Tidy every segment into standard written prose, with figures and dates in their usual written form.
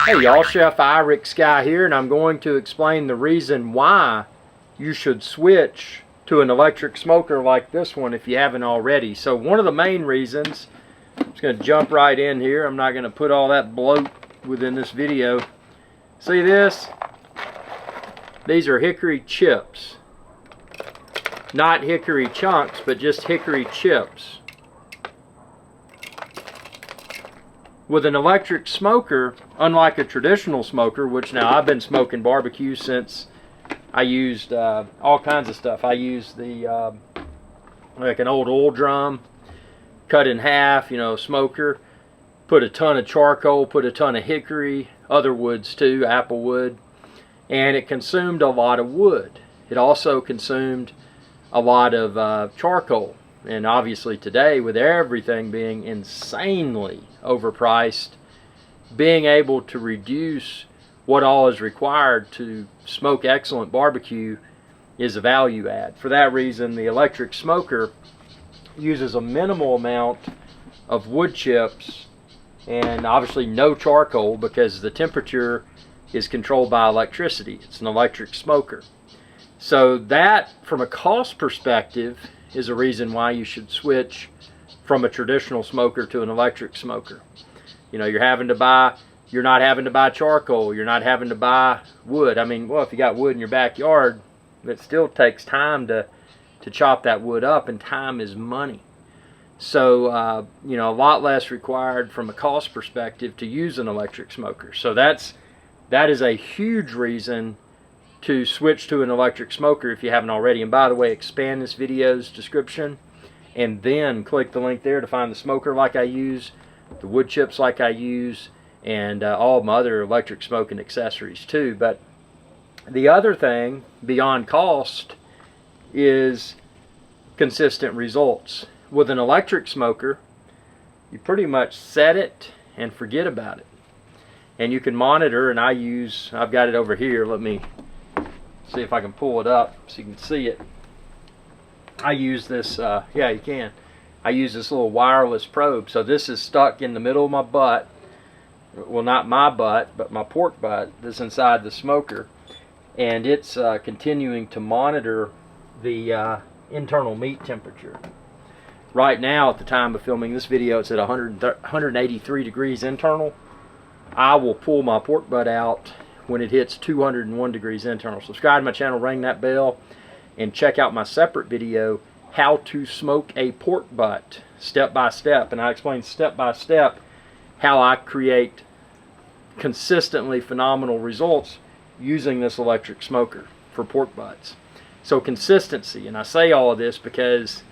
Hey y'all, Chef IrixGuy here, and I'm going to explain the reason why you should switch to an electric smoker like this one if you haven't already. So one of the main reasons, I'm just going to jump right in here. I'm not going to put all that bloat within this video. See this? These are hickory chips. Not hickory chunks, but just hickory chips. With an electric smoker, unlike a traditional smoker, which now I've been smoking barbecue since I used all kinds of stuff. I used the like an old oil drum, cut in half, smoker, put a ton of charcoal, put a ton of hickory, other woods too, apple wood, and it consumed a lot of wood. It also consumed a lot of charcoal. And obviously today, with everything being insanely overpriced, being able to reduce what all is required to smoke excellent barbecue is a value add. For that reason, the electric smoker uses a minimal amount of wood chips and obviously no charcoal, because the temperature is controlled by electricity. It's an electric smoker. So that, from a cost perspective, is a reason why you should switch from a traditional smoker to an electric smoker. You're not having to buy charcoal, you're not having to buy wood. I mean, well, if you got wood in your backyard, it still takes time to chop that wood up, and time is money. So, a lot less required from a cost perspective to use an electric smoker. So that is a huge reason to switch to an electric smoker if you haven't already. And by the way, expand this video's description and then click the link there to find the smoker like I use, the wood chips like I use, and all my other electric smoking accessories too. But the other thing beyond cost is consistent results. With an electric smoker, you pretty much set it and forget about it. And you can monitor, and I've got it over here. Let me see if I can pull it up so you can see it. I use this, yeah, you can. I use this little wireless probe. So this is stuck in the middle of my butt. Well, not my butt, but my pork butt that's inside the smoker. And it's continuing to monitor the internal meat temperature. Right now, at the time of filming this video, it's at 183 degrees internal. I will pull my pork butt out when it hits 201 degrees internal. Subscribe to my channel, ring that bell, and check out my separate video, how to smoke a pork butt, step by step. And I explain step by step how I create consistently phenomenal results using this electric smoker for pork butts. So consistency, and I say all of this because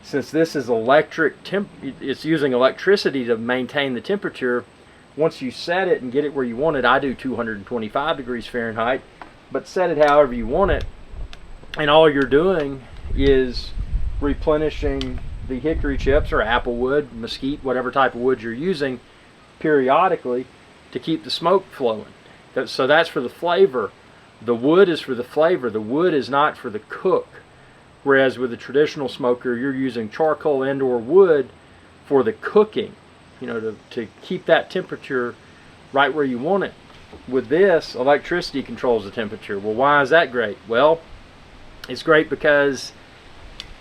since this is it's using electricity to maintain the temperature. Once you set it and get it where you want it, I do 225 degrees Fahrenheit, but set it however you want it, and all you're doing is replenishing the hickory chips or apple wood, mesquite, whatever type of wood you're using, periodically to keep the smoke flowing. So that's for the flavor. The wood is for the flavor. The wood is not for the cook. Whereas with a traditional smoker, you're using charcoal and or wood for the cooking. To keep that temperature right where you want it. With this, electricity controls the temperature. Well, why is that great? Well, it's great because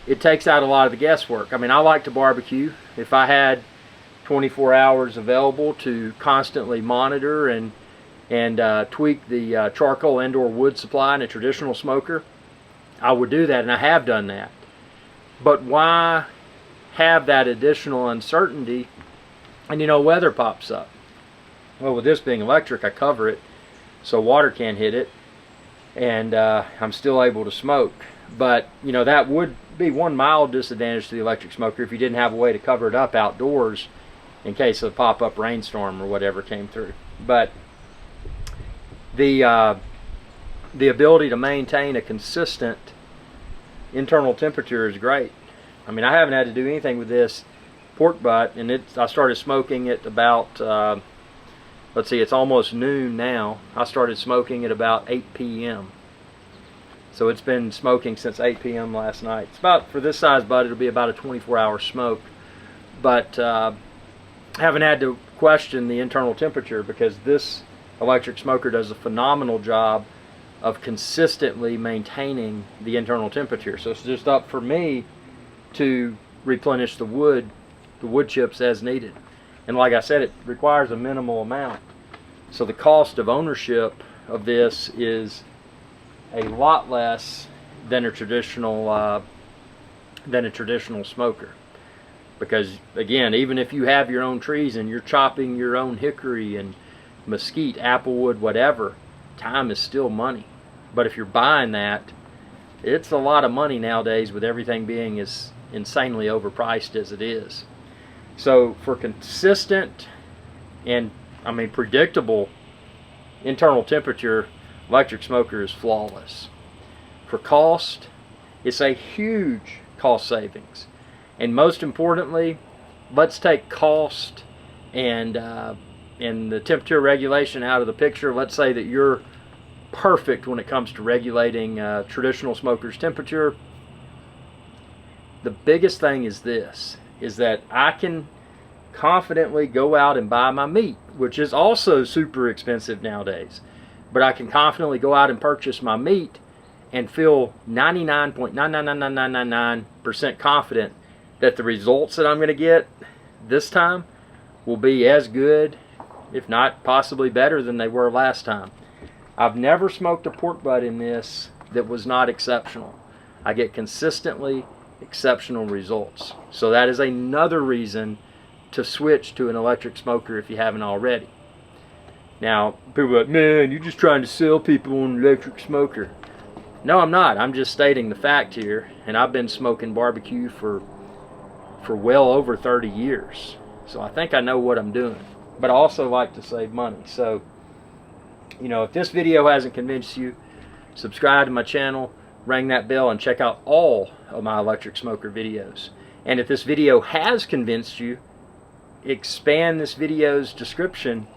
it takes out a lot of the guesswork. I mean, I like to barbecue. If I had 24 hours available to constantly monitor and tweak the charcoal and or wood supply in a traditional smoker, I would do that, and I have done that. But why have that additional uncertainty? And weather pops up. Well, with this being electric, I cover it so water can't hit it, and I'm still able to smoke. But that would be one mild disadvantage to the electric smoker if you didn't have a way to cover it up outdoors in case of a pop-up rainstorm or whatever came through. But the ability to maintain a consistent internal temperature is great. I mean, I haven't had to do anything with this pork butt, and I started smoking it about let's see, it's almost noon now. I started smoking at about 8 p.m. So it's been smoking since 8 p.m. last night. It's about, for this size butt, it'll be about a 24-hour smoke. But haven't had to question the internal temperature, because this electric smoker does a phenomenal job of consistently maintaining the internal temperature. So it's just up for me to replenish the wood chips as needed. And like I said, it requires a minimal amount. So the cost of ownership of this is a lot less than a traditional smoker. Because again, even if you have your own trees and you're chopping your own hickory and mesquite, applewood, whatever, time is still money. But if you're buying that, it's a lot of money nowadays with everything being as insanely overpriced as it is. So for consistent and predictable internal temperature, electric smoker is flawless. For cost, it's a huge cost savings. And most importantly, let's take cost and the temperature regulation out of the picture. Let's say that you're perfect when it comes to regulating traditional smokers' temperature. The biggest thing is this, is that I can confidently go out and buy my meat, which is also super expensive nowadays. But I can confidently go out and purchase my meat and feel 99.99999% confident that the results that I'm going to get this time will be as good, if not possibly better than they were last time. I've never smoked a pork butt in this that was not exceptional. I get consistently exceptional results. So that is another reason to switch to an electric smoker if you haven't already. Now, people are like, man, you're just trying to sell people on an electric smoker. No, I'm not. I'm just stating the fact here. And I've been smoking barbecue for well over 30 years. So I think I know what I'm doing. But I also like to save money. So, you know, if this video hasn't convinced you, subscribe to my channel, ring that bell, and check out all of my electric smoker videos. And if this video has convinced you, expand this video's description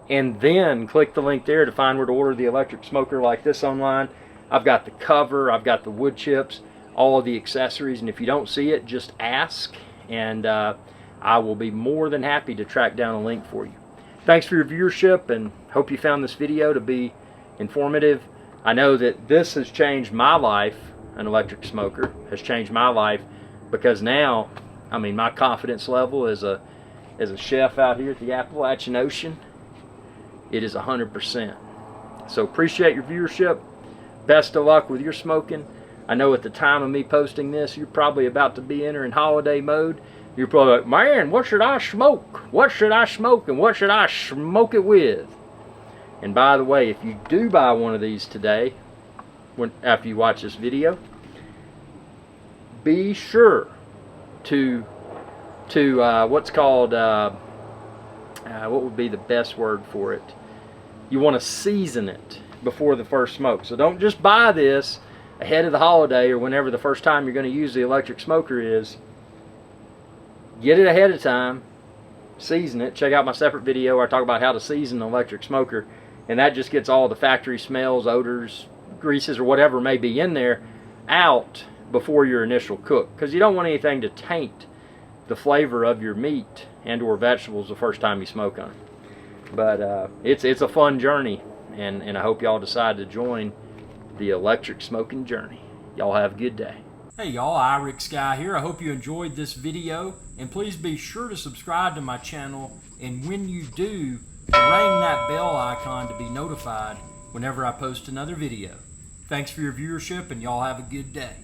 and then click the link there to find where to order the electric smoker like this online. I've got the cover, I've got the wood chips, all of the accessories, and if you don't see it, just ask, and I will be more than happy to track down a link for you. Thanks for your viewership, and hope you found this video to be informative. I know that this has changed my life. An electric smoker has changed my life, because now, my confidence level as a chef out here at the Appalachian Ocean, it is 100%. So appreciate your viewership. Best of luck with your smoking. I know at the time of me posting this, you're probably about to be entering holiday mode. You're probably like, man, what should I smoke? What should I smoke, and what should I smoke it with? And by the way, if you do buy one of these today, after you watch this video, be sure to what's called, what would be the best word for it? You want to season it before the first smoke. So don't just buy this ahead of the holiday or whenever the first time you're going to use the electric smoker is. Get it ahead of time, season it. Check out my separate video where I talk about how to season an electric smoker, and that just gets all the factory smells, odors, greases, or whatever may be in there out before your initial cook, because you don't want anything to taint the flavor of your meat and or vegetables the first time you smoke on it. But it's a fun journey, and I hope y'all decide to join the electric smoking journey. Y'all have a good day. Hey y'all, IrixGuy here. I hope you enjoyed this video, and please be sure to subscribe to my channel, and when you do, ring that bell icon to be notified whenever I post another video. Thanks for your viewership, and y'all have a good day.